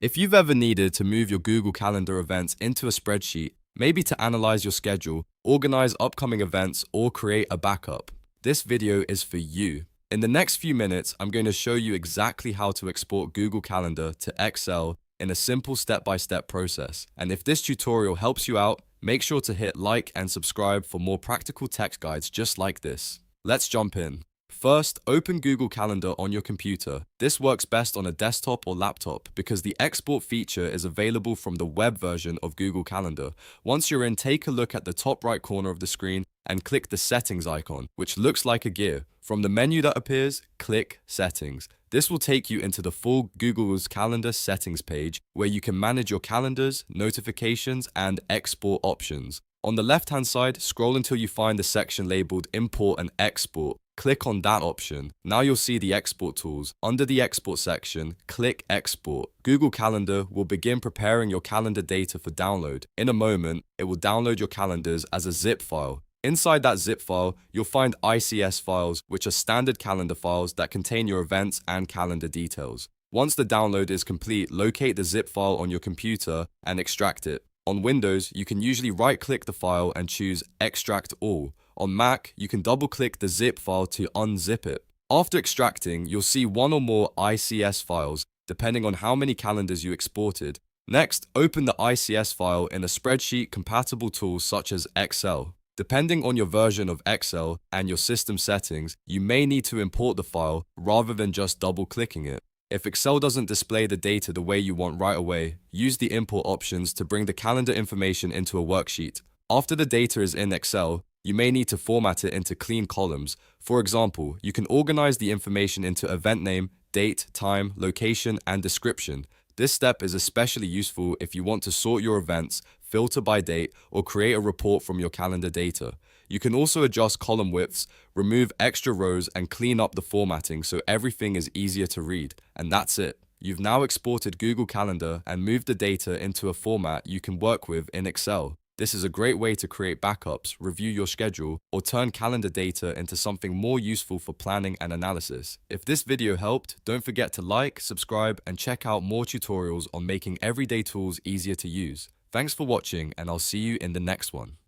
If you've ever needed to move your Google Calendar events into a spreadsheet, maybe to analyze your schedule, organize upcoming events, or create a backup, this video is for you. In the next few minutes, I'm going to show you exactly how to export Google Calendar to Excel in a simple step-by-step process. And if this tutorial helps you out, make sure to hit like and subscribe for more practical tech guides just like this. Let's jump in. First, open Google Calendar on your computer. This works best on a desktop or laptop because the export feature is available from the web version of Google Calendar. Once you're in, take a look at the top right corner of the screen and click the settings icon, which looks like a gear. From the menu that appears, click Settings. This will take you into the full Google's Calendar settings page where you can manage your calendars, notifications, and export options. On the left-hand side, scroll until you find the section labeled Import and Export. Click on that option. Now you'll see the export tools. Under the export section, click Export. Google Calendar will begin preparing your calendar data for download. In a moment, it will download your calendars as a zip file. Inside that zip file, you'll find ICS files, which are standard calendar files that contain your events and calendar details. Once the download is complete, locate the zip file on your computer and extract it. On Windows, you can usually right-click the file and choose Extract All. On Mac, you can double-click the zip file to unzip it. After extracting, you'll see one or more ICS files, depending on how many calendars you exported. Next, open the ICS file in a spreadsheet-compatible tool such as Excel. Depending on your version of Excel and your system settings, you may need to import the file rather than just double-clicking it. If Excel doesn't display the data the way you want right away, use the import options to bring the calendar information into a worksheet. After the data is in Excel, you may need to format it into clean columns. For example, you can organize the information into event name, date, time, location, and description. This step is especially useful if you want to sort your events, filter by date, or create a report from your calendar data. You can also adjust column widths, remove extra rows, and clean up the formatting so everything is easier to read. And that's it. You've now exported Google Calendar and moved the data into a format you can work with in Excel. This is a great way to create backups, review your schedule, or turn calendar data into something more useful for planning and analysis. If this video helped, don't forget to like, subscribe, and check out more tutorials on making everyday tools easier to use. Thanks for watching, and I'll see you in the next one.